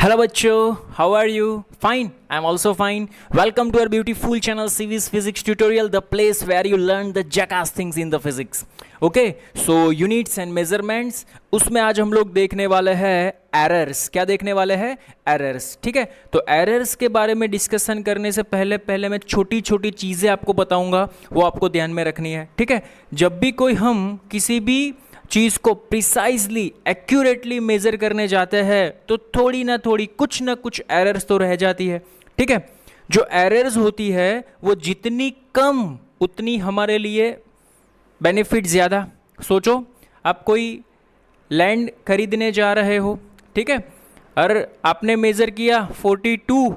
Hello bachcho, how are you? Fine, I'm also fine. Welcome to our beautiful channel CV's Physics Tutorial, the place where you learn the jackass things in the physics. Okay, so units and measurements, उसमें आज हम लोग देखने वाले हैं errors. क्या देखने वाले हैं? एरर्स. ठीक है, तो एरर्स के बारे में डिस्कशन करने से पहले मैं छोटी छोटी चीज़ें आपको बताऊंगा, वो आपको ध्यान में रखनी है. ठीक है, जब भी कोई हम किसी भी चीज़ को प्रिसाइजली एक्यूरेटली मेजर करने जाते हैं तो थोड़ी ना थोड़ी कुछ ना कुछ एरर्स तो रह जाती है. ठीक है, जो एरर्स होती है वो जितनी कम उतनी हमारे लिए बेनिफिट ज़्यादा. सोचो, आप कोई लैंड खरीदने जा रहे हो, ठीक है, और आपने मेज़र किया 42,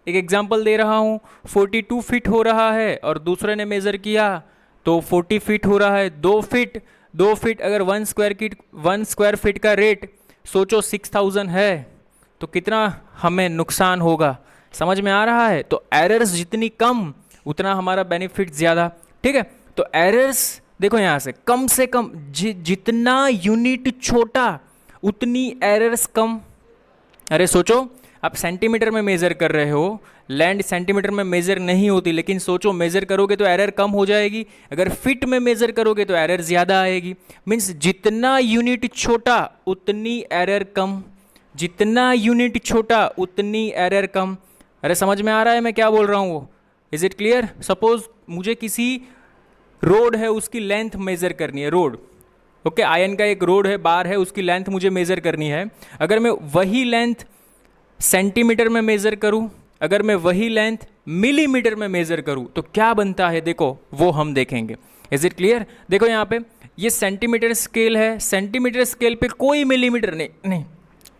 एक एग्जांपल दे रहा हूँ, 42 फीट हो रहा है और दूसरे ने मेज़र किया तो 40 फीट हो रहा है. 2 फीट अगर 1 स्क्वायर फीट का रेट सोचो 6000 है तो कितना हमें नुकसान होगा. समझ में आ रहा है? तो एरर्स जितनी कम उतना हमारा बेनिफिट ज़्यादा. ठीक है, तो एरर्स देखो यहाँ से कम जितना यूनिट छोटा उतनी एरर्स कम. अरे सोचो, आप सेंटीमीटर में मेज़र कर रहे हो, लैंड सेंटीमीटर में मेज़र नहीं होती, लेकिन सोचो मेज़र करोगे तो एरर कम हो जाएगी. अगर फिट में मेज़र करोगे तो एरर ज़्यादा आएगी. मीन्स जितना यूनिट छोटा उतनी एरर कम, जितना यूनिट छोटा उतनी एरर कम. अरे समझ में आ रहा है मैं क्या बोल रहा हूँ? वो इज़ इट क्लियर? सपोज मुझे किसी रोड है उसकी लेंथ मेज़र करनी है. रोड, ओके, आयन का एक रोड है, बार है, उसकी लेंथ मुझे मेज़र करनी है. अगर मैं वही लेंथ सेंटीमीटर में मेज़र करूं, अगर मैं वही लेंथ मिलीमीटर में मेज़र करूं तो क्या बनता है, देखो वो हम देखेंगे. Is it clear? देखो यहाँ पे ये सेंटीमीटर स्केल है, सेंटीमीटर स्केल पे कोई मिलीमीटर नहीं,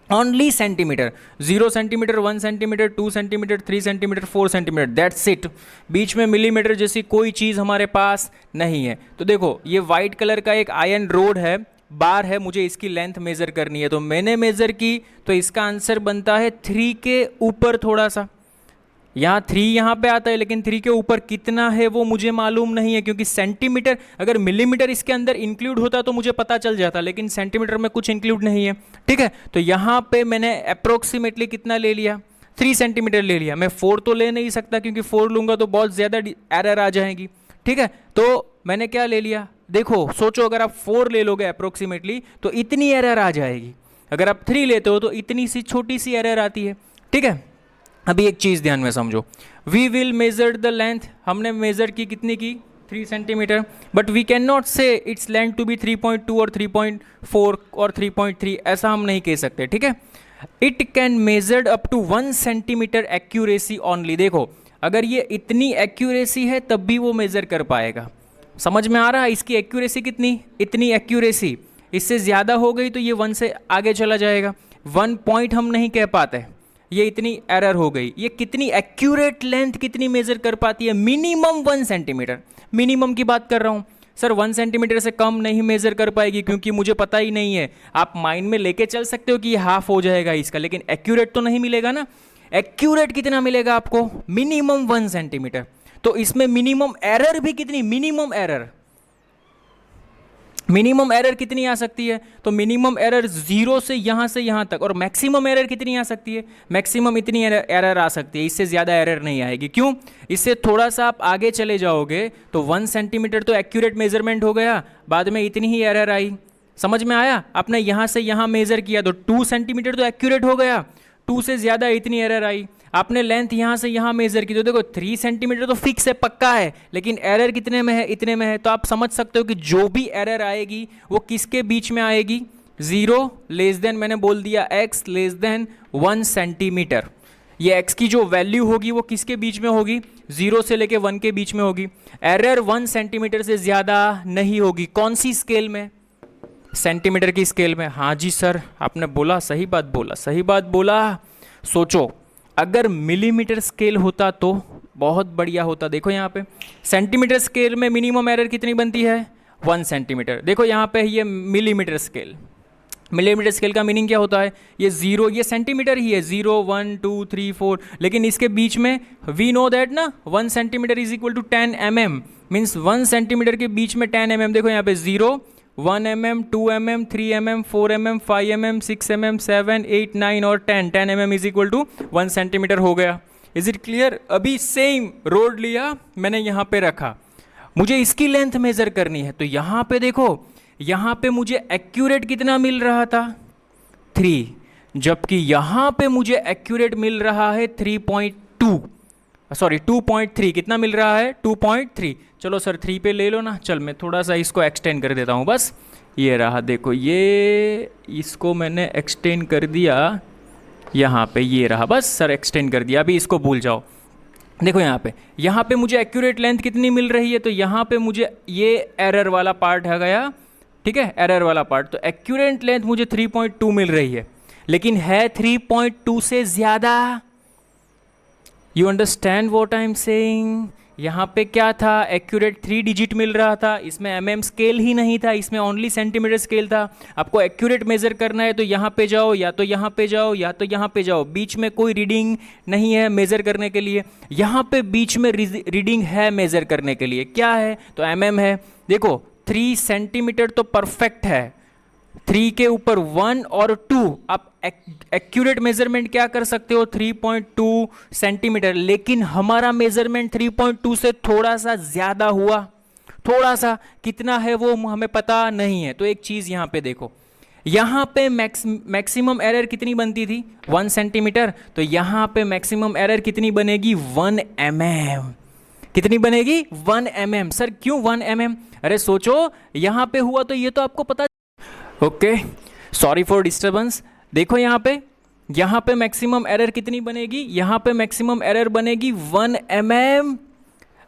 only centimetre. 0 centimetre, 1 centimetre, 2 centimetre, 3 centimetre, 4 centimetre, that's it. बीच में मिलीमीटर जैसी कोई चीज़ हमारे पास नहीं है. तो देखो ये वाइट कलर का एक आयन रोड है, बार है, मुझे इसकी लेंथ मेज़र करनी है. तो मैंने मेज़र की तो इसका आंसर बनता है 3 के ऊपर थोड़ा सा. यहाँ 3 यहाँ पे आता है, लेकिन 3 के ऊपर कितना है वो मुझे मालूम नहीं है, क्योंकि सेंटीमीटर, अगर मिलीमीटर इसके अंदर इंक्लूड होता तो मुझे पता चल जाता, लेकिन सेंटीमीटर में कुछ इंक्लूड नहीं है. ठीक है, तो यहाँ पे मैंने अप्रोक्सीमेटली कितना ले लिया? 3 सेंटीमीटर ले लिया. मैं 4 तो ले नहीं सकता, क्योंकि 4 लूँगा तो बहुत ज़्यादा एरर आ जाएगी. ठीक है, तो मैंने क्या ले लिया? देखो सोचो, अगर आप 4 ले लोगे अप्रोक्सीमेटली तो इतनी एरर आ जाएगी. अगर आप 3 लेते हो तो इतनी सी छोटी सी एरर आती है. ठीक है, अभी एक चीज़ ध्यान में समझो. We will measure the length, हमने मेजर की कितनी की? 3 centimetre. But we can not say its length to be 3.2 और 3.4 और 3.3, ऐसा हम नहीं कह सकते. ठीक है, it can measured up to 1 centimetre accuracy only. देखो अगर ये इतनी एक्यूरेसी है तब भी वो मेजर कर पाएगा. समझ में आ रहा है? इसकी एक्यूरेसी कितनी? इतनी एक्यूरेसी. इससे ज़्यादा हो गई तो ये 1 से आगे चला जाएगा. 1 पॉइंट हम नहीं कह पाते, ये इतनी एरर हो गई. ये कितनी एक्यूरेट लेंथ कितनी मेजर कर पाती है? Minimum 1 centimetre. मिनिमम की बात कर रहा हूँ सर. 1 सेंटीमीटर से कम नहीं मेजर कर पाएगी, क्योंकि मुझे पता ही नहीं है. आप माइंड में लेके चल सकते हो कि ये हाफ हो जाएगा इसका, लेकिन एक्यूरेट तो नहीं मिलेगा ना. एक्यूरेट कितना मिलेगा आपको? Minimum 1 centimetre. तो इसमें मिनिमम एरर भी कितनी? मिनिमम एरर कितनी आ सकती है? तो मिनिमम एरर 0 से यहाँ तक. और मैक्सिमम एरर कितनी आ सकती है? मैक्सिमम इतनी एरर आ सकती है, इससे ज़्यादा एरर नहीं आएगी. क्यों? इससे थोड़ा सा आप आगे चले जाओगे तो 1 सेंटीमीटर तो एक्यूरेट मेजरमेंट हो गया, बाद में इतनी ही एरर आई. समझ में आया? आपने यहाँ से यहाँ मेज़र किया तो 2 सेंटीमीटर तो एक्यूरेट हो गया, 2 से ज़्यादा इतनी एरर आई. आपने लेंथ यहाँ से यहाँ मेज़र की तो देखो 3 सेंटीमीटर तो फिक्स है, पक्का है, लेकिन एरर कितने में है? इतने में है. तो आप समझ सकते हो कि जो भी एरर आएगी वो किसके बीच में आएगी? 0 लेस देन, मैंने बोल दिया x लेस देन 1 सेंटीमीटर. ये x की जो वैल्यू होगी वो किसके बीच में होगी? 0 से लेके 1 के बीच में होगी. एरर 1 सेंटीमीटर से ज़्यादा नहीं होगी. कौन सी स्केल में? सेंटीमीटर की स्केल में. हाँ जी सर, आपने बोला, सही बात बोला. सोचो अगर मिलीमीटर स्केल होता तो बहुत बढ़िया होता. देखो यहाँ पे सेंटीमीटर स्केल में मिनिमम एरर कितनी बनती है? 1 सेंटीमीटर. देखो यहाँ पे ये मिलीमीटर स्केल. मिलीमीटर स्केल का मीनिंग क्या होता है? ये 0, ये सेंटीमीटर ही है, 0 1 2 3 4, लेकिन इसके बीच में वी नो दैट ना 1 centimetre is equal to 10 mm. Means 1 centimetre के बीच में 10 mm. देखो यहाँ पे 0 1 mm, 2 mm, 3 mm, 4 mm, 5 mm, 6 mm, 7, 8, 9 और 10 mm is equal to 1 centimetre हो गया। Is it clear? अभी सेम रोड लिया, मैंने यहाँ पे रखा, मुझे इसकी लेंथ मेजर करनी है, तो यहाँ पे देखो, यहाँ पे मुझे एक्यूरेट कितना मिल रहा था 3, जबकि यहाँ पे मुझे एक्यूरेट मिल रहा है 3.2, सॉरी 2.3, कितना मिल रहा है 2.3। चलो सर 3 पे ले लो ना, चल मैं थोड़ा सा इसको एक्सटेंड कर देता हूँ, बस ये रहा, देखो ये इसको मैंने एक्सटेंड कर दिया यहाँ पे, ये रहा, बस सर एक्सटेंड कर दिया, अभी इसको भूल जाओ। देखो यहाँ पे मुझे एक्यूरेट लेंथ कितनी मिल रही है, तो यहाँ पे मुझे ये एरर वाला पार्ट है गया, ठीक है, एरर वाला पार्ट, तो एक्यूरेट लेंथ मुझे 3.2 मिल रही है, लेकिन है 3.2 से ज़्यादा। You understand what I am saying? यहाँ पे क्या था, एक्यूरेट 3 डिजिट मिल रहा था, इसमें mm स्केल ही नहीं था, इसमें ओनली सेंटीमीटर स्केल था। आपको एक्यूरेट मेजर करना है तो यहाँ पे जाओ, या तो यहाँ पे जाओ, या तो यहाँ पे जाओ, बीच में कोई रीडिंग नहीं है मेजर करने के लिए। यहाँ पे बीच में रीडिंग है मेजर करने के लिए, क्या है, तो mm है। देखो 3 सेंटीमीटर तो परफेक्ट है, 3 के ऊपर 1 और 2 आप एक्यूरेट मेजरमेंट क्या कर सकते हो 3.2 सेंटीमीटर, लेकिन हमारा मेजरमेंट 3.2 से थोड़ा सा ज़्यादा हुआ, थोड़ा सा, कितना है वो हमें पता नहीं है। तो एक चीज़ यहाँ पे देखो, यहाँ पे मैक्सिमम एरर कितनी बनती थी 1 सेंटीमीटर, तो यहाँ पे मैक्सिमम एरर कितनी बनेगी 1 mm, कितनी बनेगी 1 mm। सर क्यों 1 mm? अरे सोचो, यहाँ पे हुआ तो ये तो आपको पता। Okay, sorry for disturbance. देखो यहाँ पे मैक्सिमम एरर कितनी बनेगी, यहाँ पे मैक्सिमम एरर बनेगी 1 mm।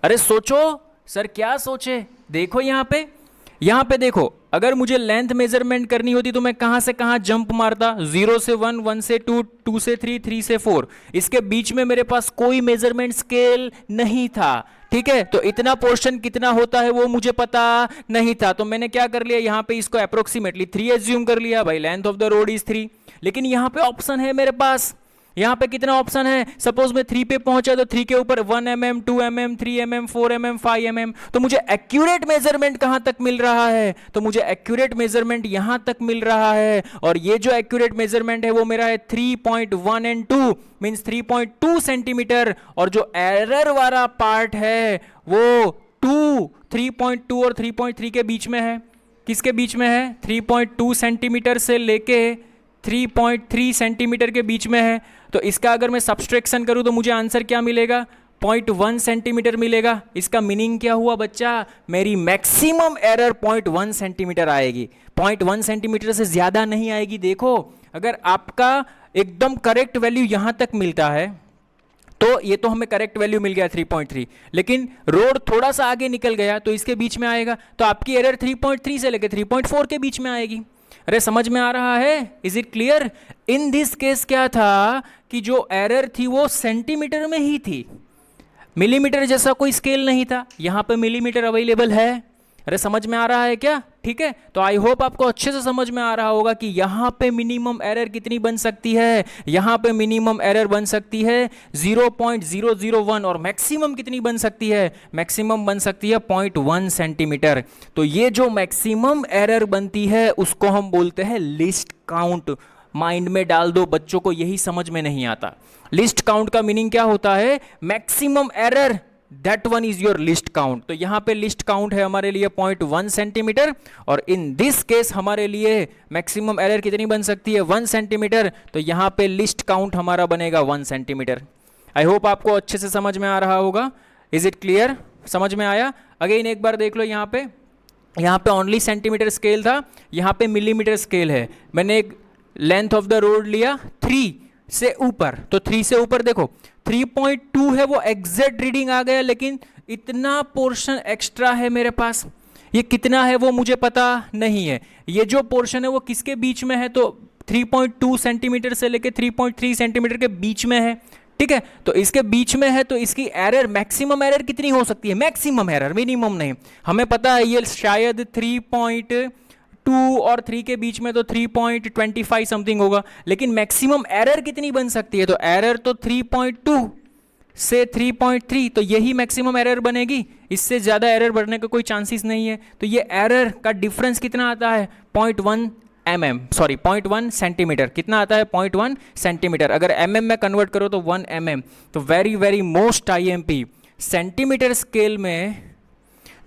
अरे सोचो सर, क्या सोचे, देखो यहाँ पे देखो, अगर मुझे लेंथ मेजरमेंट करनी होती तो मैं कहाँ से कहाँ जंप मारता, 0 से 1, 1 से 2, 2 से 3, 3 से 4, इसके बीच में मेरे पास कोई मेजरमेंट स्केल नहीं था, ठीक है, तो इतना पोर्शन कितना होता है वो मुझे पता नहीं था, तो मैंने क्या कर लिया, यहाँ पे इसको अप्रोक्सीमेटली 3 एज्यूम कर लिया, भाई length of the road is 3। लेकिन यहाँ पे ऑप्शन है मेरे पास, यहाँ पे कितना ऑप्शन है, सपोज मैं 3 पे पहुंचा तो 3 के ऊपर 1 mm, 2 mm, 3 mm, 4 mm, 5 mm, तो मुझे एक्यूरेट मेजरमेंट कहाँ तक मिल रहा है, तो मुझे एक्यूरेट मेजरमेंट यहाँ तक मिल रहा है, और ये जो एक्यूरेट मेजरमेंट है वो मेरा है 3.1 एंड 2 मीन्स 3.2 सेंटीमीटर, और जो एरर वाला पार्ट है वो 3.2 और 3.3 के बीच में है। किसके बीच में है, 3.2 सेंटीमीटर से लेके 3.3 सेंटीमीटर के बीच में है। तो इसका अगर मैं सब्सट्रैक्शन करूं तो मुझे आंसर क्या मिलेगा, 0.1 सेंटीमीटर मिलेगा। इसका मीनिंग क्या हुआ बच्चा, मेरी मैक्सिमम एरर 0.1 सेंटीमीटर आएगी, 0.1 सेंटीमीटर से ज़्यादा नहीं आएगी। देखो अगर आपका एकदम करेक्ट वैल्यू यहाँ तक मिलता है तो ये तो हमें करेक्ट वैल्यू मिल गया 3.3, लेकिन रोड थोड़ा सा आगे निकल गया तो इसके बीच में आएगा, तो आपकी एरर 3.3 से लेकर 3.4 के बीच में आएगी। अरे समझ में आ रहा है, is it clear? In this case क्या था कि जो एरर थी वो सेंटीमीटर में ही थी, मिलीमीटर जैसा कोई स्केल नहीं था, यहाँ पे मिलीमीटर अवेलेबल है। अरे समझ में आ रहा है क्या? ठीक है, तो आई होप आपको अच्छे से समझ में आ रहा होगा कि यहाँ पे मिनिमम एरर कितनी बन सकती है, यहाँ पे मिनिमम एरर बन सकती है 0.001, और मैक्सिमम कितनी बन सकती है, मैक्सिमम बन सकती है 0.1 सेंटीमीटर। तो ये जो मैक्सिमम एरर बनती है उसको हम बोलते हैं लिस्ट काउंट। माइंड में डाल दो, बच्चों को यही समझ में नहीं आता। लिस्ट काउंट का मीनिंग क्या होता है, maximum error, that one is your list count. तो यहां पे लिस्ट काउंट है हमारे लिए 0.1 सेंटीमीटर, और इन दिस केस हमारे लिए मैक्सिमम एरर कितनी बन सकती है 1 सेंटीमीटर, तो यहां पे लिस्ट काउंट हमारा बनेगा 1 सेंटीमीटर। आई होप आपको अच्छे से समझ में आ रहा होगा। Is it clear? समझ में आया? अगेन एक बार देख लो, यहाँ पे ओनली सेंटीमीटर स्केल था, यहाँ पे मिलीमीटर स्केल है। मैंने एक लेंथ ऑफ द रोड लिया 3 से ऊपर, तो 3 से ऊपर देखो 3.2 है, वो एग्जैक्ट रीडिंग आ गया, लेकिन इतना पोर्शन एक्स्ट्रा है मेरे पास, ये कितना है वो मुझे पता नहीं है। ये जो पोर्शन है वो किसके बीच में है, तो 3.2 सेंटीमीटर से लेके 3.3 सेंटीमीटर के बीच में है, ठीक है, तो इसके बीच में है, तो इसकी एरर, मैक्सिमम एरर कितनी हो सकती है, मैक्सिमम एरर, मिनिमम नहीं। हमें पता है ये शायद 3.2 और 3 के बीच में तो 3.25 समथिंग होगा, लेकिन मैक्सिमम एरर कितनी बन सकती है, तो एरर तो 3.2 से 3.3, तो यही मैक्सिमम एरर बनेगी, इससे ज़्यादा एरर बढ़ने का कोई चांसेस नहीं है। तो ये एरर का डिफरेंस कितना आता है 0.1 सेंटीमीटर। कितना आता है 0.1 सेंटीमीटर। अगर mm में कन्वर्ट करो तो 1 mm। तो very very most IMP, centimetre scale में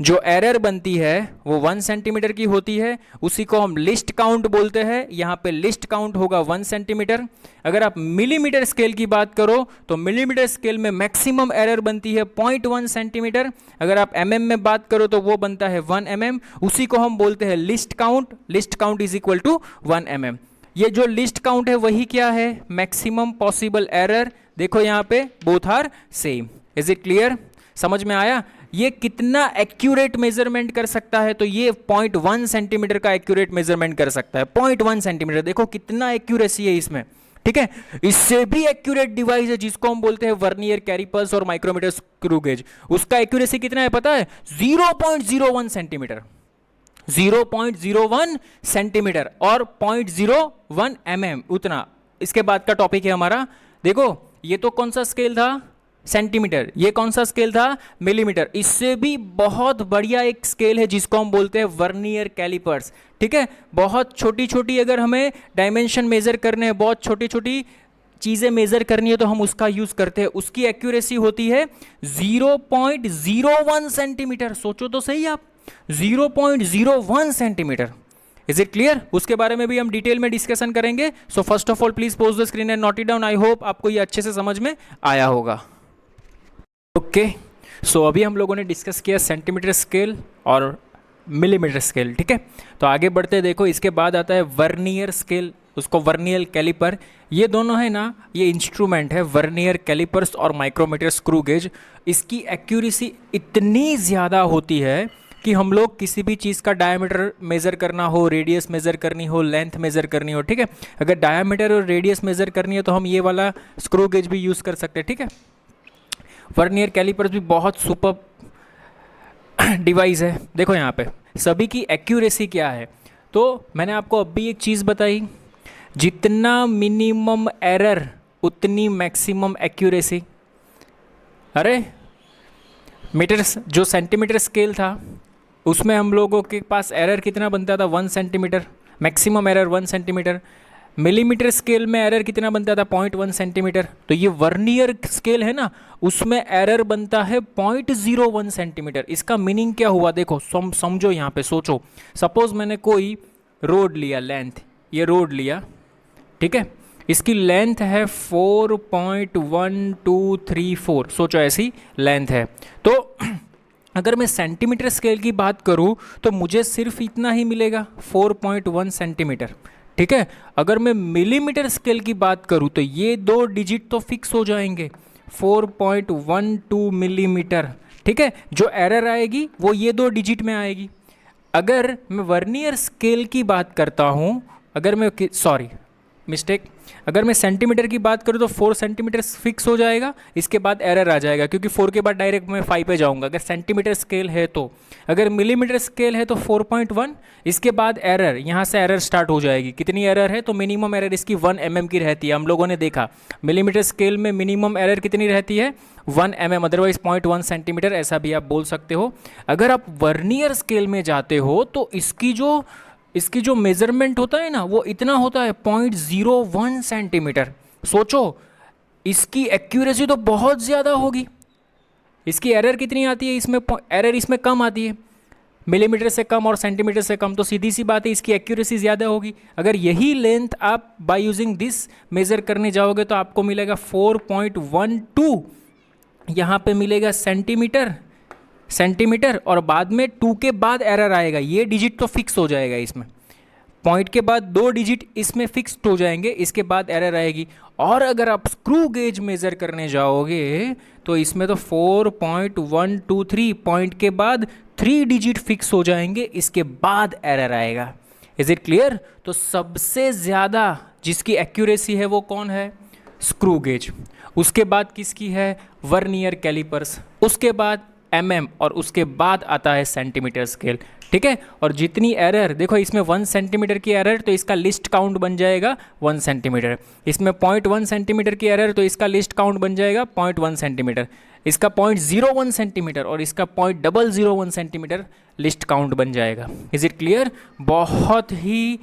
जो एरर बनती है वो 1 सेंटीमीटर की होती है, उसी को हम लिस्ट काउंट बोलते हैं। यहाँ पे लिस्ट काउंट होगा 1 सेंटीमीटर। अगर आप मिलीमीटर स्केल की बात करो तो मिलीमीटर स्केल में मैक्सिमम एरर बनती है 0.1 सेंटीमीटर। अगर आप mm में बात करो तो वो बनता है 1 mm, उसी को हम बोलते हैं least count. Least count is equal to 1 mm। ये जो लिस्ट काउंट है वही क्या है, मैक्सिमम पॉसिबल एरर। देखो यहाँ पे both are same. Is it clear? समझ में आया? ये कितना एक्यूरेट मेजरमेंट कर सकता है, तो ये 0.1 सेंटीमीटर का एक्यूरेट मेजरमेंट कर सकता है। 0.1 सेंटीमीटर, देखो कितना एक्यूरेसी है इसमें। ठीक है, इससे भी एक्यूरेट डिवाइस है जिसको हम बोलते हैं वर्नियर कैलिपर्स और माइक्रोमीटर स्क्रू गेज। उसका एक्यूरेसी कितना है पता है? 0.01 सेंटीमीटर। 0.01 सेंटीमीटर और 0.01 mm, उतना। इसके बाद का टॉपिक है हमारा, देखो ये तो कौन सा स्केल था, सेंटीमीटर। ये कौन सा स्केल था, मिलीमीटर। इससे भी बहुत बढ़िया एक स्केल है जिसको हम बोलते हैं वर्नियर कैलिपर्स। ठीक है, बहुत छोटी छोटी अगर हमें डायमेंशन मेजर करने हैं, बहुत छोटी छोटी चीज़ें मेजर करनी है तो हम उसका यूज करते हैं। उसकी एक्यूरेसी होती है 0.01 सेंटीमीटर। सोचो तो सही आप, 0.01 सेंटीमीटर। Is it clear? उसके बारे में भी हम डिटेल में डिस्कशन करेंगे। So first of all please pause the screen and note it down. I hope आपको ये अच्छे से समझ में आया होगा। ओके, सो अभी हम लोगों ने डिस्कस किया सेंटीमीटर स्केल और मिलीमीटर स्केल। ठीक है, तो आगे बढ़ते देखो, इसके बाद आता है वर्नियर स्केल, उसको वर्नियर कैलिपर। ये दोनों है ना, ये इंस्ट्रूमेंट है वर्नियर कैलिपर्स और माइक्रोमीटर स्क्रू गेज। इसकी एक्यूरेसी इतनी ज़्यादा होती है कि हम लोग किसी भी चीज़ का डायमीटर मेज़र करना हो, रेडियस मेज़र करनी हो, लेंथ मेज़र करनी हो, ठीक है, अगर डायमीटर और रेडियस मेज़र करनी है तो हम ये वाला स्क्रू गेज भी यूज़ कर सकते हैं। ठीक है, वर्नियर कैलिपर्स भी बहुत सुपर डिवाइस है। देखो यहाँ पे सभी की एक्यूरेसी क्या है, तो मैंने आपको अब भी एक चीज़ बताई, जितना मिनिमम एरर उतनी मैक्सिमम एक्यूरेसी। अरे मीटर, जो सेंटीमीटर स्केल था उसमें हम लोगों के पास एरर कितना बनता था, 1 centimetre, maximum error 1 centimetre. Millimetre scale में एरर कितना बनता था, 0.1 सेंटीमीटर। तो ये वर्नियर स्केल है ना, उसमें एरर बनता है 0.01 सेंटीमीटर। इसका मीनिंग क्या हुआ, देखो समझो, यहाँ पे सोचो। सपोज मैंने कोई रोड लिया, लेंथ, ये रोड लिया, ठीक है, इसकी लेंथ है 4.1234, सोचो ऐसी लेंथ है। तो अगर मैं सेंटीमीटर स्केल की बात करूँ तो मुझे सिर्फ इतना ही मिलेगा, 4.1 सेंटीमीटर। ठीक है, अगर मैं मिलीमीटर स्केल की बात करूं तो ये 2 डिजिट तो फिक्स हो जाएंगे, 4.12 मिलीमीटर। ठीक है, जो एरर आएगी वो ये 2 डिजिट में आएगी। अगर मैं वर्नियर स्केल की बात करता हूं, अगर मैं अगर मैं सेंटीमीटर की बात करूं तो 4 सेंटीमीटर फिक्स हो जाएगा, इसके बाद एरर आ जाएगा, क्योंकि 4 के बाद डायरेक्ट मैं 5 पे जाऊंगा अगर सेंटीमीटर स्केल है तो। अगर मिलीमीटर स्केल है तो 4.1, इसके बाद एरर, यहाँ से एरर स्टार्ट हो जाएगी। कितनी एरर है, तो मिनिमम एरर इसकी 1 mm की रहती है। हम लोगों ने देखा मिलीमीटर स्केल में मिनिमम एरर कितनी रहती है, 1 mm, अदरवाइज 0.1 सेंटीमीटर, ऐसा भी आप बोल सकते हो। अगर आप वर्नियर स्केल में जाते हो तो इसकी जो मेजरमेंट होता है ना, वो इतना होता है 0.01 सेंटीमीटर। सोचो, इसकी एक्यूरेसी तो बहुत ज़्यादा होगी। इसकी एरर कितनी आती है, इसमें एरर इसमें कम आती है, मिलीमीटर से कम और सेंटीमीटर से कम, तो सीधी सी बात है इसकी एक्यूरेसी ज़्यादा होगी। अगर यही लेंथ आप बाय यूजिंग दिस मेज़र करने जाओगे तो आपको मिलेगा 4.12, यहाँ पे मिलेगा सेंटीमीटर और बाद में 2 के बाद एरर आएगा। ये डिजिट तो फिक्स हो जाएगा, इसमें पॉइंट के बाद 2 डिजिट इसमें फिक्स्ड हो जाएंगे, इसके बाद एरर आएगी। और अगर आप स्क्रू गेज मेज़र करने जाओगे तो इसमें तो 4.123, पॉइंट के बाद 3 डिजिट फिक्स हो जाएंगे, इसके बाद एरर आएगा। Is it clear? तो सबसे ज़्यादा जिसकी एक्यूरेसी है वो कौन है, स्क्रू गेज। उसके बाद किसकी है, वर्नियर कैलिपर्स। उसके बाद mm और उसके बाद आता है सेंटीमीटर स्केल। ठीक है। और जितनी एरर, देखो इसमें 1 सेंटीमीटर की एरर तो इसका लिस्ट काउंट बन जाएगा 1 सेंटीमीटर, इसमें 0.1 सेंटीमीटर की एरर तो इसका लिस्ट काउंट बन जाएगा 0.1 सेंटीमीटर, इसका 0.01 सेंटीमीटर और इसका 0.001 सेंटीमीटर लिस्ट काउंट बन जाएगा। Is it clear? बहुत ही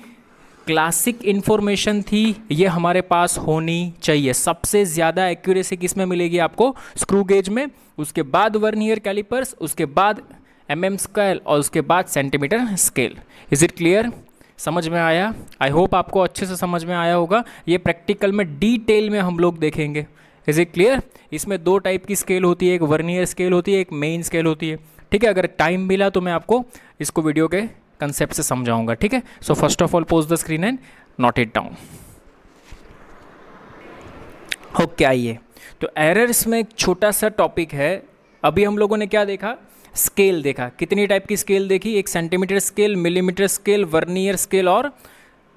क्लासिक इन्फॉर्मेशन थी, ये हमारे पास होनी चाहिए। सबसे ज़्यादा एक्यूरेसी किस में मिलेगी आपको? स्क्रू गेज में, उसके बाद वर्नियर कैलिपर्स, उसके बाद mm स्केल और उसके बाद centimetre scale. Is it clear? समझ में आया? आई होप आपको अच्छे से समझ में आया होगा। ये प्रैक्टिकल में डिटेल में हम लोग देखेंगे। Is it clear? इसमें 2 टाइप की स्केल होती है, एक वर्नियर स्केल होती है, एक मेन स्केल होती है। ठीक है, अगर टाइम मिला तो मैं आपको इसको वीडियो के कंसेप्ट से समझाऊंगा। ठीक है, so first of all pose the screen and note it down. Okay, आइए, तो एरर्स में एक छोटा सा टॉपिक है। अभी हम लोगों ने क्या देखा? स्केल देखा। कितनी टाइप की स्केल देखी? एक centimetre scale, millimetre scale, vernier scale और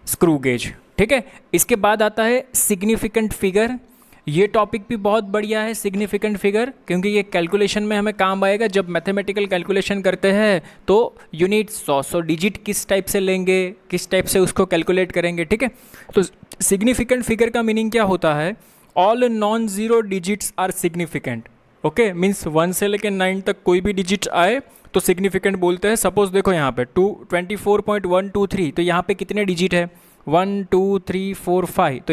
स्क्रू गेज। ठीक है, इसके बाद आता है सिग्निफिकेंट फिगर। ये टॉपिक भी बहुत बढ़िया है, सिग्निफिकेंट फिगर, क्योंकि ये कैलकुलेशन में हमें काम आएगा। जब मैथमेटिकल कैलकुलेशन करते हैं तो यूनिट 100 डिजिट किस टाइप से लेंगे, किस टाइप से उसको कैलकुलेट करेंगे। ठीक है, तो सिग्निफिकेंट फिगर का मीनिंग क्या होता है? All non zero digits are significant. Okay, means 1 से लेकर 9 तक कोई भी डिजिट आए तो सिग्निफिकेंट बोलते हैं। सपोज देखो यहाँ पे 24.123, तो यहाँ पे कितने डिजिट है? 1 2 3 4 5, तो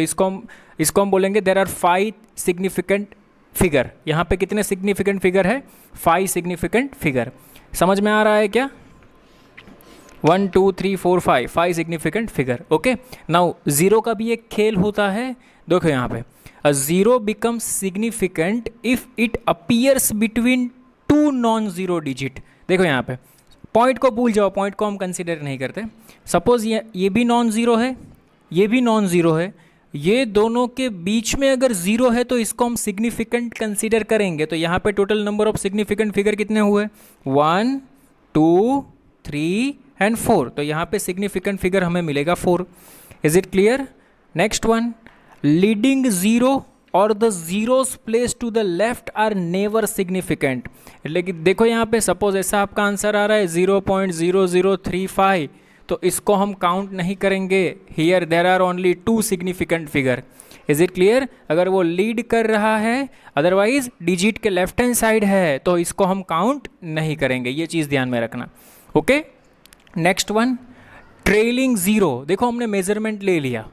इसको हम बोलेंगे देर आर 5 सिग्निफिकेंट फिगर। यहाँ पे कितने सिग्निफिकेंट फिगर है? 5 सिग्निफिकेंट फिगर। समझ में आ रहा है क्या? 1 2 3 4 5 significant figure. Okay, now zero का भी एक खेल होता है। देखो यहाँ पे a zero becomes significant if it appears between 2 non zero digit. देखो यहाँ पे पॉइंट को भूल जाओ, पॉइंट को हम कंसीडर नहीं करते। सपोज ये भी नॉन ज़ीरो है, ये भी नॉन ज़ीरो है, ये दोनों के बीच में अगर ज़ीरो है तो इसको हम सिग्निफिकेंट कंसीडर करेंगे। तो यहाँ पे total number of significant figure कितने हुए? 1 2 3 एंड 4, तो यहाँ पे सिग्निफिकेंट फिगर हमें मिलेगा 4। Is it clear? Next one, leading zero और the zeros place to the left are never significant. लेकिन देखो यहाँ पे सपोज ऐसा आपका आंसर आ रहा है 0.0035, तो इसको हम काउंट नहीं करेंगे। Here there are only 2 significant figure. Is it clear? अगर वो लीड कर रहा है, अदरवाइज डिजिट के लेफ्ट हैंड साइड है, तो इसको हम काउंट नहीं करेंगे। ये चीज़ ध्यान में रखना। Okay, next one, trailing zero. देखो हमने मेजरमेंट ले लिया,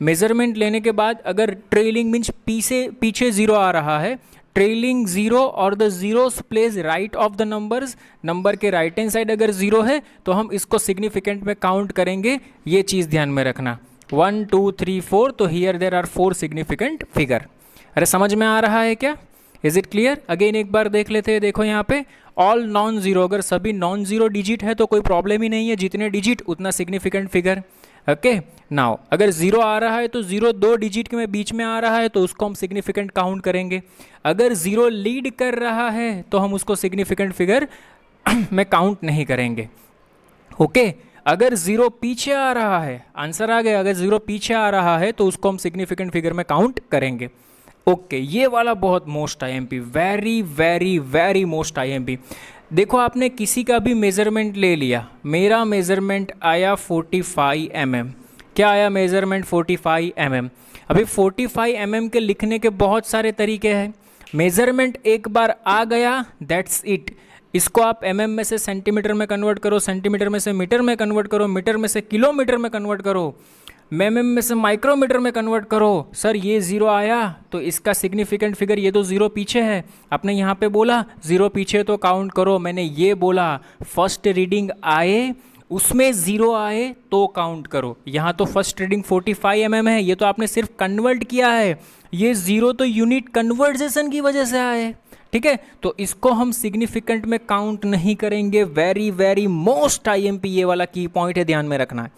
मेजरमेंट लेने के बाद अगर ट्रेलिंग मीन्स पीछे ज़ीरो आ रहा है, ट्रेलिंग ज़ीरो और the zeros place right of the numbers, number के राइट हैंड साइड अगर ज़ीरो है तो हम इसको सिग्निफिकेंट में काउंट करेंगे। ये चीज़ ध्यान में रखना। 1 2 3 4, तो here there are 4 significant figure. अरे समझ में आ रहा है क्या? Is it clear? अगेन एक बार देख लेते हैं। देखो यहाँ पे ऑल नॉन ज़ीरो, अगर सभी नॉन ज़ीरो डिजिट है तो कोई प्रॉब्लम ही नहीं है, जितने डिजिट उतना सिग्निफिकेंट फिगर। ओके, नाउ अगर ज़ीरो आ रहा है तो ज़ीरो 2 डिजिट के में बीच में आ रहा है तो उसको हम सिग्निफिकेंट काउंट करेंगे। अगर ज़ीरो लीड कर रहा है तो हम उसको सिग्निफिकेंट फिगर में काउंट नहीं करेंगे। ओके, अगर ज़ीरो पीछे आ रहा है, आंसर आ गया, अगर ज़ीरो पीछे आ रहा है तो उसको हम सिग्निफिकेंट फिगर में काउंट करेंगे। ओके, ये वाला बहुत most IMP, very very very most IMP. देखो आपने किसी का भी मेज़रमेंट ले लिया, मेरा मेज़रमेंट आया 45 mm। क्या आया मेज़रमेंट? 45 mm। अभी 45 mm के लिखने के बहुत सारे तरीके हैं। मेज़रमेंट एक बार आ गया, दैट्स इट। इसको आप mm में से सेंटीमीटर में कन्वर्ट करो, सेंटीमीटर में से मीटर में कन्वर्ट करो, मीटर में से किलोमीटर में कन्वर्ट करो, mm में से माइक्रोमीटर में कन्वर्ट करो। सर ये ज़ीरो आया तो इसका सिग्निफिकेंट फिगर, ये तो ज़ीरो पीछे है, आपने यहाँ पे बोला ज़ीरो पीछे तो काउंट करो। मैंने ये बोला फर्स्ट रीडिंग आए उसमें ज़ीरो आए तो काउंट करो। यहाँ तो फर्स्ट रीडिंग 45 mm है, ये तो आपने सिर्फ कन्वर्ट किया है, ये ज़ीरो तो यूनिट कन्वर्जेशन की वजह से आए। ठीक है, तो इसको हम सिग्निफिकेंट में काउंट नहीं करेंगे। वेरी वेरी मोस्ट आईएमपी ये वाला की पॉइंट है, ध्यान में रखना है।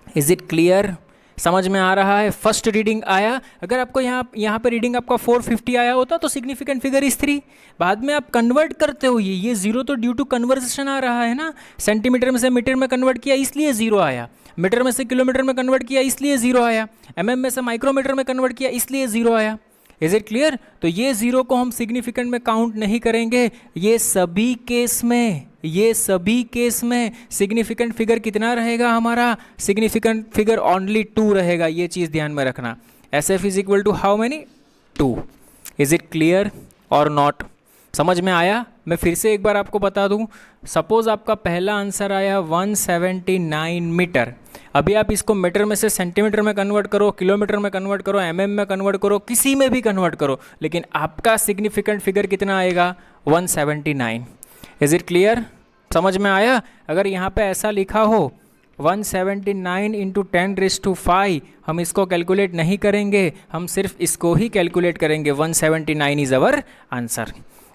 Is it clear? समझ में आ रहा है? फर्स्ट रीडिंग आया, अगर आपको यहाँ पे रीडिंग आपका 450 आया होता तो सिग्निफिकेंट फिगर इस 3। बाद में आप कन्वर्ट करते हो, ये ज़ीरो तो ड्यू टू कन्वर्जेशन आ रहा है ना, सेंटीमीटर में से मीटर में कन्वर्ट किया इसलिए ज़ीरो आया, मीटर में से किलोमीटर में कन्वर्ट किया इसलिए ज़ीरो आया, mm में से माइक्रोमीटर में कन्वर्ट किया इसलिए ज़ीरो आया। Is it clear? तो ये ज़ीरो को हम सिग्निफिकेंट में काउंट नहीं करेंगे। ये सभी केस में ये सभी केस में सिग्निफिकेंट फिगर कितना रहेगा हमारा? सिग्निफिकेंट फिगर ओनली 2 रहेगा, ये चीज़ ध्यान में रखना। SF is equal to how many? 2। Is it clear और नॉट? समझ में आया? मैं फिर से एक बार आपको बता दूं, सपोज आपका पहला आंसर आया 179 मीटर। अभी आप इसको मीटर में से सेंटीमीटर में कन्वर्ट करो, किलोमीटर में कन्वर्ट करो, mm में कन्वर्ट करो, किसी में भी कन्वर्ट करो, लेकिन आपका सिग्निफिकेंट फिगर कितना आएगा? 179। Is it clear? समझ में आया? अगर यहाँ पे ऐसा लिखा हो 179 इंटू 10⁵, हम इसको कैलकुलेट नहीं करेंगे, हम सिर्फ इसको ही कैलकुलेट करेंगे। 179 इज अवर आंसर।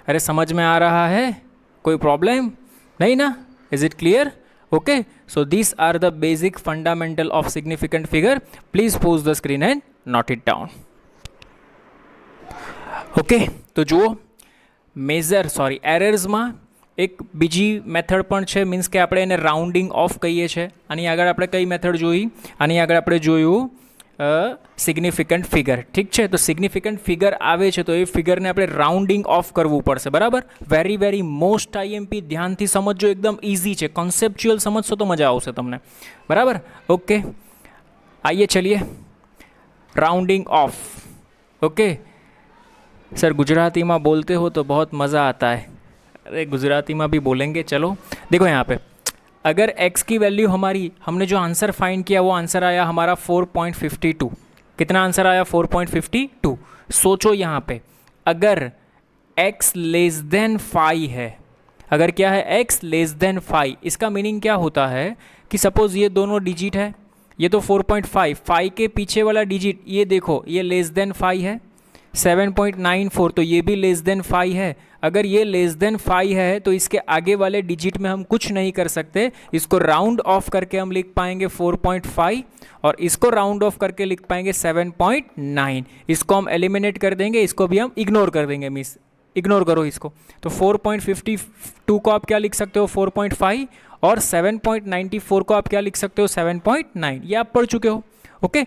अरे समझ में आ रहा है? कोई प्रॉब्लम नहीं ना? Is it clear? Okay, so this are the basic fundamental of significant figure. Please pause the screen and note it down. Okay, तो જુઓ એરર્સમાં એક બીજી મેથડ પણ છે, મીન્સ કે આપણે એને રાઉન્ડિંગ ઓફ કહીએ છીએ. આની આગળ આપણે કઈ મેથડ જોઈ? આની આગળ આપણે જોયું સિગ્નિફિકન્ટ ફિગર. ઠીક છે, તો સિગ્નિફિકન્ટ ફિગર આવે છે તો એ ફિગરને આપણે રાઉન્ડિંગ ઓફ કરવું પડશે. બરાબર? વેરી વેરી મોસ્ટ આઈએમપી, ધ્યાનથી સમજજો, એકદમ ઇઝી છે. કોન્સેપ્ચ્યુઅલ સમજશો તો મજા આવશે તમને. બરાબર? ઓકે, आइए चलिए rounding off. Okay sir, Gujarati में बोलते हो तो बहुत मज़ा आता है. अरे गुजराती में भी बोलेंगे. चलो देखो यहाँ पे, अगर x की वैल्यू हमारी, हमने जो आंसर फाइंड किया वो आंसर आया हमारा 4.52. कितना आंसर आया? 4.52. सोचो यहाँ पे, अगर x लेस देन 5 है, अगर क्या है? x लेस देन 5, इसका मीनिंग क्या होता है कि सपोज़ ये दोनों डिजिट है, ये तो 4.5, 5 के पीछे वाला डिजिट ये देखो, ये लेस देन 5 है. 7.94 तो ये भी लेस देन 5 है. अगर ये लेस देन 5 है तो इसके आगे वाले डिजिट में हम कुछ नहीं कर सकते. इसको राउंड ऑफ करके हम लिख पाएंगे 4.5 और इसको राउंड ऑफ करके लिख पाएंगे 7.9. इसको हम एलिमिनेट कर देंगे, इसको भी हम इग्नोर कर देंगे. मिस इग्नोर करो इसको. तो 4.52 को आप क्या लिख सकते हो? 4.5 और 7.94 को आप क्या लिख सकते हो? 7.9. ये आप पढ़ चुके हो. ओके,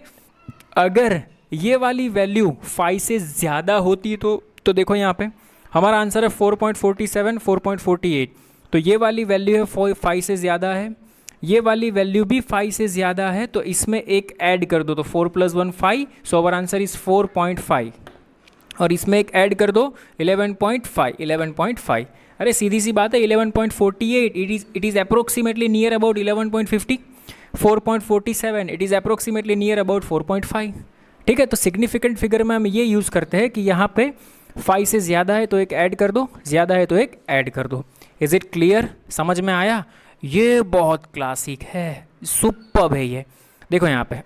अगर ये वाली वैल्यू 5 से ज़्यादा होती तो देखो यहाँ पे हमारा आंसर है 4.47, 4.48. तो ये वाली वैल्यू है 5 से ज़्यादा है, ये वाली वैल्यू भी 5 से ज़्यादा है, तो इसमें एक ऐड कर दो. तो 4 + 1 5, सो अवर आंसर इज़ 4.5. और इसमें एक ऐड कर दो 11.5, 11.5. अरे सीधी सी बात है, 11.48 it is approximately near about 11.50. 4.47 it is approximately near about 4.5. ठीक है, तो सिग्निफिकेंट फिगर में हम ये यूज़ करते हैं कि यहाँ पे 5 से ज़्यादा है तो एक ऐड कर दो, ज़्यादा है तो एक ऐड कर दो. Is it clear? समझ में आया? ये बहुत क्लासिक है, सुपर्ब है ये. देखो यहाँ पे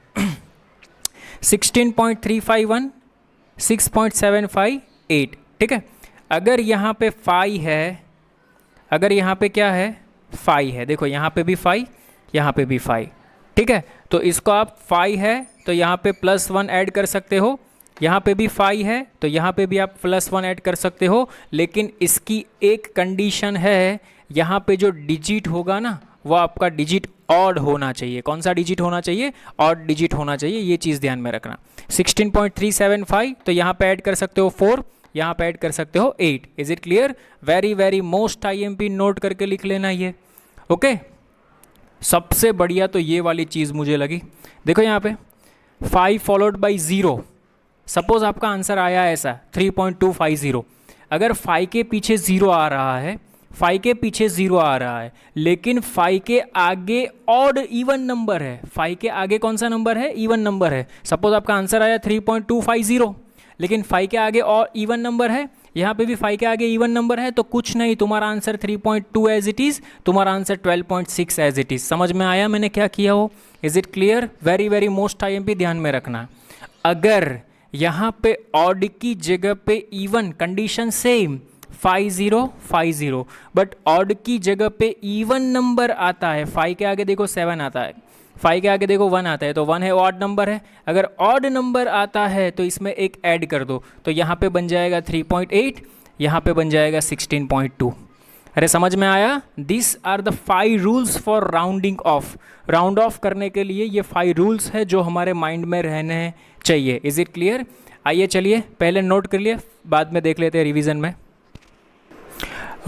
16.351, 6.758. ठीक है, अगर यहाँ पे 5 है, अगर यहाँ पे क्या है? 5 है. देखो यहाँ पे भी 5, यहाँ पे भी 5. ठीक है, तो इसको आप 5 है तो यहाँ पे +1 ऐड कर सकते हो, यहाँ पे भी 5 है तो यहाँ पे भी आप +1 ऐड कर सकते हो. लेकिन इसकी एक कंडीशन है, यहाँ पे जो डिजिट होगा ना वो आपका डिजिट ऑड होना चाहिए. कौन सा डिजिट होना चाहिए? ऑड डिजिट होना चाहिए. ये चीज़ ध्यान में रखना. 16.375 तो यहाँ पे ऐड कर सकते हो 4, यहाँ पे ऐड कर सकते हो 8. Is it clear? Very very most IMP, note करके लिख लेना ये. ओके, सबसे बढ़िया तो ये वाली चीज़ मुझे लगी. देखो यहाँ पे 5 फॉलोड बाई 0. सपोज आपका आंसर आया ऐसा 3.250. अगर 5 के पीछे 0 आ रहा है, 5 के पीछे 0 आ रहा है, लेकिन 5 के आगे ऑड इवन नंबर है. 5 के आगे कौन सा नंबर है? इवन नंबर है. सपोज आपका आंसर आया 3.250, लेकिन 5 के आगे और इवन नंबर है, यहाँ पे भी 5 के आगे इवन नंबर है, तो कुछ नहीं, तुम्हारा आंसर 3.2 एज इट इज़, तुम्हारा आंसर 12.6 एज इट इज़. समझ में आया मैंने क्या किया हो? Is it clear? Very very most IMP, ध्यान में रखना. अगर यहाँ पे ऑड की जगह पे even, condition same 5050, but odd की जगह पे इवन नंबर आता है. 5 के आगे देखो 7 आता है, 5 के आगे देखो 1 आता है, तो 1 है ऑड नंबर है. अगर ऑड नंबर आता है तो इसमें एक ऐड कर दो, तो यहाँ पे बन जाएगा 3.8, यहाँ पे बन जाएगा 16.2. अरे समझ में आया? This are the 5 rules for rounding off. Round off करने के लिए ये 5 रूल्स है जो हमारे माइंड में रहने चाहिए. Is it clear? आइए चलिए पहले नोट कर लिए, बाद में देख लेते हैं रिवीजन में.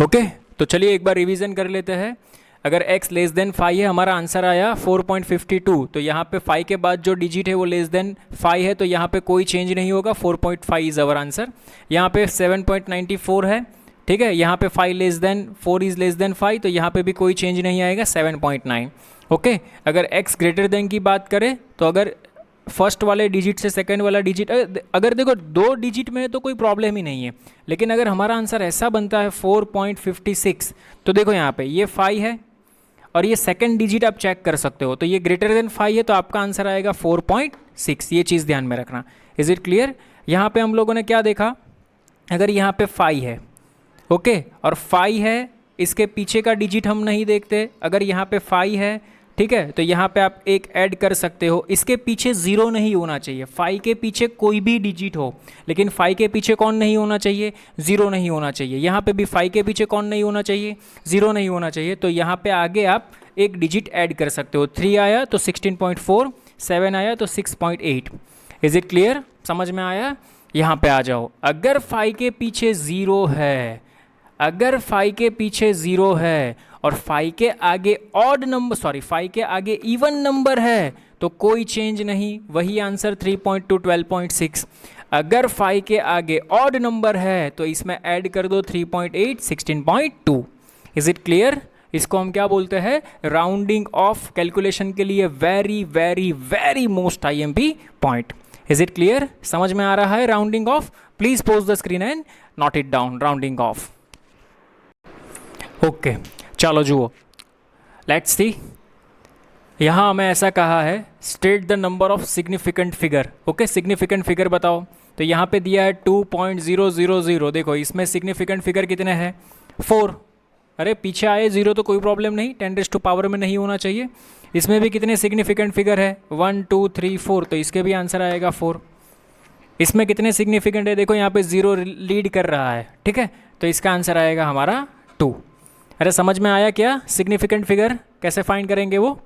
ओके, तो चलिए एक बार रिवीजन कर लेते हैं। अगर x लेस देन 5 है, हमारा आंसर आया 4.52। तो यहाँ पे 5 के बाद जो डिजिट है वो लेस देन 5 है, तो यहाँ पे कोई चेंज नहीं होगा, 4.5 इज़ अवर आंसर। यहाँ पे 7.94 है, ठीक है। यहाँ पे 4 इज़ लेस देन 5, तो यहाँ पे भी कोई चेंज नहीं आएगा, 7.9। ओके, अगर x ग्रेटर देन की बात करें तो अगर फर्स्ट वाले डिजिट से सेकंड वाला डिजिट अगर देखो 2 डिजिट में है तो कोई प्रॉब्लम ही नहीं है, लेकिन अगर हमारा आंसर ऐसा बनता है 4.56, तो देखो यहाँ पे ये 5 है और ये सेकंड डिजिट आप चेक कर सकते हो, तो ये ग्रेटर देन 5 है, तो आपका आंसर आएगा 4.6। ये चीज़ ध्यान में रखना। Is it clear? यहाँ पे हम लोगों ने क्या देखा, अगर यहाँ पे 5 है, ओके, और 5 है, इसके पीछे का डिजिट हम नहीं देखते। अगर यहाँ पे 5 है, ठीक है, तो यहाँ पे आप एक ऐड कर सकते हो, इसके पीछे 0 नहीं होना चाहिए। 5 के पीछे कोई भी डिजिट हो, लेकिन 5 के पीछे कौन नहीं होना चाहिए, 0 नहीं होना चाहिए। यहाँ पे भी 5 के पीछे कौन नहीं होना चाहिए, 0 नहीं होना चाहिए। तो यहाँ पे आगे आप एक डिजिट ऐड कर सकते हो। 3 आया तो 16.4, 7 आया तो 6.8। Is it clear? समझ में आया? यहाँ पे आ जाओ। अगर 5 के पीछे 0 है, अगर 5 के पीछे 0 है और 5 के आगे ऑड नंबर, 5 के आगे इवन नंबर है, तो कोई चेंज नहीं, वही आंसर 3.2, 12.6। अगर 5 के आगे ऑड नंबर है तो इसमें ऐड कर दो 3.8, 16.2। Is it clear? इसको हम क्या बोलते हैं, राउंडिंग ऑफ। कैलकुलेशन के लिए very very very most IMP point. Is it clear? समझ में आ रहा है rounding off? Please pause the screen and note it down, rounding off. Okay, चलो जुओ, लेट्स सी। यहाँ हमें ऐसा कहा है, state the number of significant figure. Okay, significant figure बताओ। तो यहाँ पे दिया है 2.000। देखो इसमें सिग्निफिकेंट फिगर कितने हैं, 4। अरे पीछे आए 0 तो कोई प्रॉब्लम नहीं, 10⁻⁴ में नहीं होना चाहिए। इसमें भी कितने सिग्निफिकेंट फिगर है, 1 2 3 4, तो इसके भी आंसर आएगा 4। इसमें कितने सिग्निफिकेंट है, देखो यहाँ पे 0 लीड कर रहा है, ठीक है, तो इसका आंसर आएगा हमारा 2। अरे समझ में आया क्या, सिग्निफिकेंट फिगर कैसे फाइंड करेंगे वो?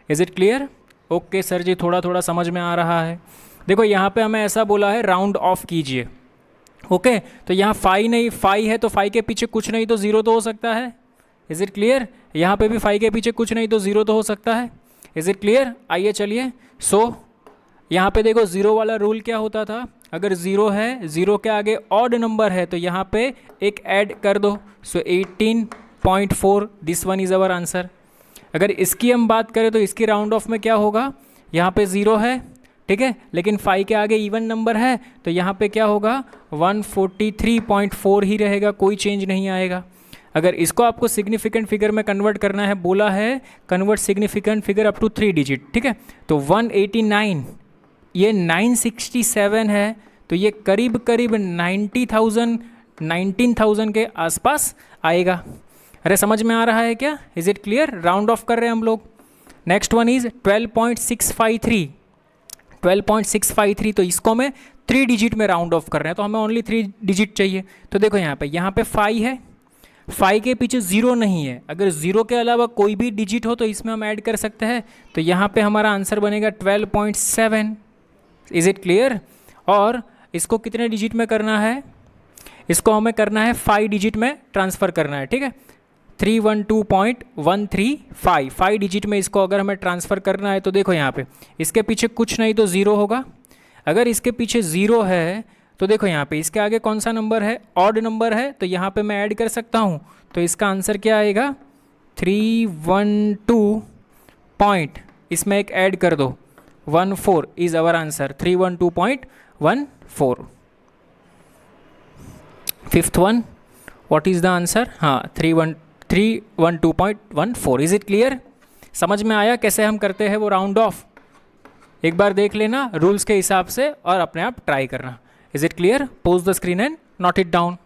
Is it clear? Okay sir ji, थोड़ा थोड़ा समझ में आ रहा है। देखो यहाँ पे हमें ऐसा बोला है राउंड ऑफ कीजिए। ओके, तो यहाँ 5 नहीं, 5 है तो 5 के पीछे कुछ नहीं तो 0 तो हो सकता है। Is it clear? यहाँ पे भी 5 के पीछे कुछ नहीं तो 0 तो हो सकता है। Is it clear? आइए चलिए। यहाँ पे देखो 0 वाला रूल क्या होता था, अगर 0 है, 0 के आगे ऑड नंबर है तो यहाँ पे एक ऐड कर दो। 18.4, this one is our answer. अगर इसकी हम बात करें तो इसकी राउंड ऑफ में क्या होगा, यहाँ पे 0 है, ठीक है, लेकिन 5 के आगे इवन नंबर है तो यहाँ पे क्या होगा, 143.4 ही रहेगा, कोई चेंज नहीं आएगा। अगर इसको आपको सिग्निफिकेंट फिगर में कन्वर्ट करना है, बोला है convert significant figure up to 3 digit, ठीक है, तो 189, ये 967 है, तो ये करीब करीब 19,000 के आसपास आएगा। अरे समझ में आ रहा है क्या? Is it clear? Round of कर रहे हैं हम लोग। नेक्स्ट वन इज 12.653, तो इसको हमें 3 डिजिट में राउंड ऑफ कर रहे हैं, तो हमें ओनली 3 डिजिट चाहिए। तो देखो यहाँ पे 5 है, 5 के पीछे 0 नहीं है, अगर 0 के अलावा कोई भी डिजिट हो तो इसमें हम ऐड कर सकते हैं, तो यहाँ पे हमारा आंसर बनेगा 12.7। Is it clear? और इसको कितने डिजिट में करना है, इसको हमें करना है 5 डिजिट में ट्रांसफ़र करना है, ठीक है, 312.135, 5 डिजिट में इसको अगर हमें ट्रांसफ़र करना है तो देखो यहाँ पे इसके पीछे कुछ नहीं तो 0 होगा। अगर इसके पीछे 0 है तो देखो यहाँ पे इसके आगे कौन सा नंबर है, ऑड नंबर है, तो यहाँ पे मैं ऐड कर सकता हूँ, तो इसका आंसर क्या आएगा, 312 पॉइंट, इसमें एक ऐड कर दो, 14 is our answer, 312.14। Fifth one, what is the answer? हाँ, 312.14। Is it clear? समझ में आया कैसे हम करते हैं वो राउंड ऑफ? एक बार देख लेना रूल्स के हिसाब से और अपने आप ट्राई करना। Is it clear? Pose the screen and note it down.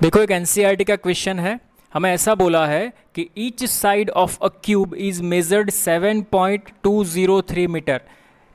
देखो एक NCERT का क्वेश्चन है, हमें ऐसा बोला है कि each side of a cube is measured 7.203 metre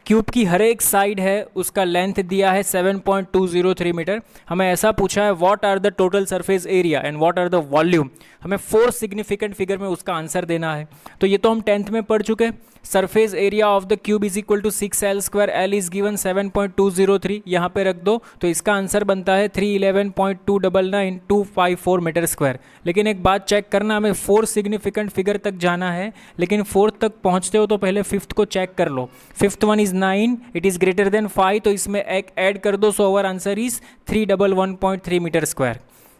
cube की हर एक साइड है उसका लेंथ दिया है 7.203 मीटर। हमें ऐसा पूछा है what are the total surface area and what are the volume. हमें 4 सिग्निफिकेंट फिगर में उसका आंसर देना है। तो ये तो हम 10th में पढ़ चुके। Surface area of the cube is equal to 6L square, L is given 7.203, यहाँ पे रख दो तो इसका आंसर बनता है 311.299254 मीटर स्क्वायर। लेकिन एक बात चेक करना, हमें 4 सिग्निफिकेंट फिगर तक जाना है, लेकिन 4th तक पहुँचते हो तो पहले 5th को चेक कर लो। 5th one is 9, it is greater than 5, तो इसमें एक ऐड कर दो, so our answer is 311.3 metre square.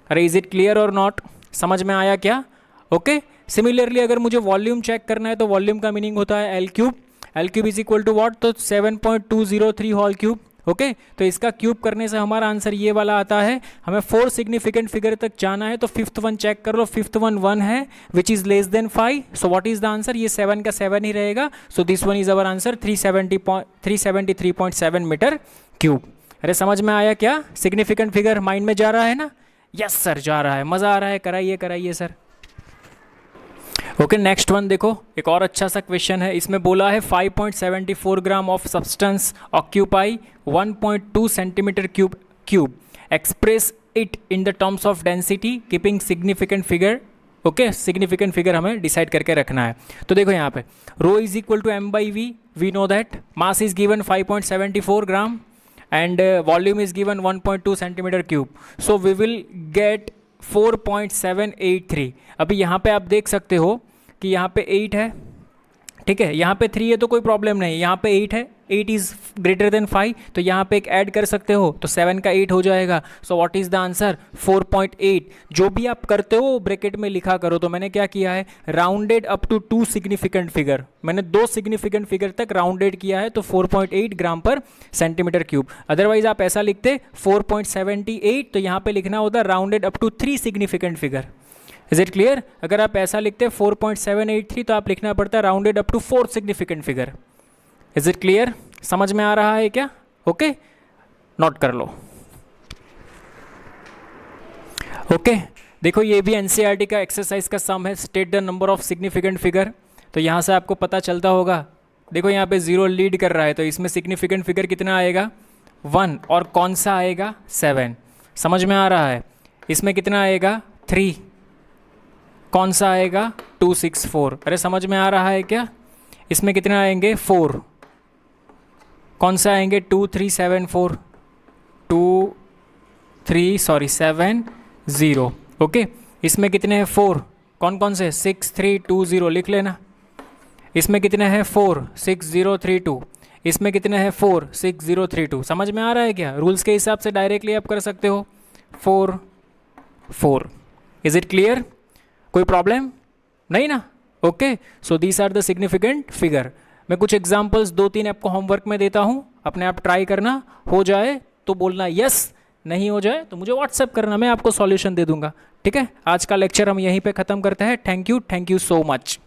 अरे इज इट क्लियर और नॉट? समझ में आया क्या? ओके। सिमिलरली अगर मुझे वॉल्यूम चेक करना है तो वॉल्यूम का मीनिंग होता है L cube. L cube is equal to what? तो 7.203 होल क्यूब। ओके, तो इसका क्यूब करने से हमारा आंसर ये वाला आता है। हमें 4 सिग्निफिकेंट फिगर तक जाना है तो 5th वन चेक कर लो। 5th वन 1 है which is less than 5, so what is the answer? ये 7 का 7 ही रहेगा, so this one is our answer 373.7 metre cube. अरे समझ में आया क्या? सिग्निफिकेंट फिगर माइंड में जा रहा है ना? यस सर जा रहा है, मज़ा आ रहा है, कराइए कराइए सर। ओके, नेक्स्ट वन देखो, एक और अच्छा सा क्वेश्चन है। इसमें बोला है 5.74 gram of substance occupy 1.2 centimetre cube express it in the terms of density keeping significant figure. Okay, significant figure हमें डिसाइड करके रखना है। तो देखो यहाँ पे rho is equal to m by v, we know that. Mass is given 5.74 gram and volume is given 1.2 centimeter cube, so we will get 4.783। अभी यहाँ पे आप देख सकते हो कि यहाँ पे 8 है, ठीक है, यहाँ पे 3 है तो कोई प्रॉब्लम नहीं, यहाँ पे 8 है, 8 इज़ ग्रेटर देन 5, तो यहाँ पे एक ऐड कर सकते हो तो 7 का 8 हो जाएगा। So what is the answer? 4.8। जो भी आप करते हो ब्रैकेट में लिखा करो। तो मैंने क्या किया है, rounded up to 2 significant figure, मैंने 2 सिग्निफिकेंट फिगर तक राउंडेड किया है, तो 4.8 ग्राम पर सेंटीमीटर क्यूब। अदरवाइज आप ऐसा लिखते 4.78, तो यहाँ पे लिखना होता rounded up to 3 significant figure. Is it clear? अगर आप ऐसा लिखते 4.783 तो आप लिखना पड़ता rounded up to 4 significant figure. Is it clear? समझ में आ रहा है क्या? ओके, नोट कर लो। ओके, देखो ये भी एनसीईआरटी का एक्सरसाइज का सम है, state the number of significant figure. तो यहाँ से आपको पता चलता होगा, देखो यहाँ पे 0 लीड कर रहा है, तो इसमें सिग्निफिकेंट फिगर कितना आएगा? 1, और कौन सा आएगा? 7। समझ में आ रहा है? इसमें कितना आएगा? 3, कौन सा आएगा? 264। अरे समझ में आ रहा है क्या? इसमें कितना आएंगे? 4, कौन सा आएंगे? 2374, 7 ओके। इसमें कितने हैं? 4, कौन कौन से? 6320 लिख लेना। इसमें कितने हैं? 4, 6032। इसमें कितने हैं? 4, 6032। समझ में आ रहा है क्या? रूल्स के हिसाब से डायरेक्टली आप कर सकते हो। 4 4। Is it clear? कोई प्रॉब्लम नहीं ना? Okay, so these are the significant figure. मैं कुछ एग्जांपल्स 2-3 आपको होमवर्क में देता हूँ, अपने आप ट्राई करना। हो जाए तो बोलना यस, नहीं हो जाए तो मुझे व्हाट्सएप करना, मैं आपको सॉल्यूशन दे दूंगा। ठीक है, आज का लेक्चर हम यहीं पे ख़त्म करते हैं। Thank you so much.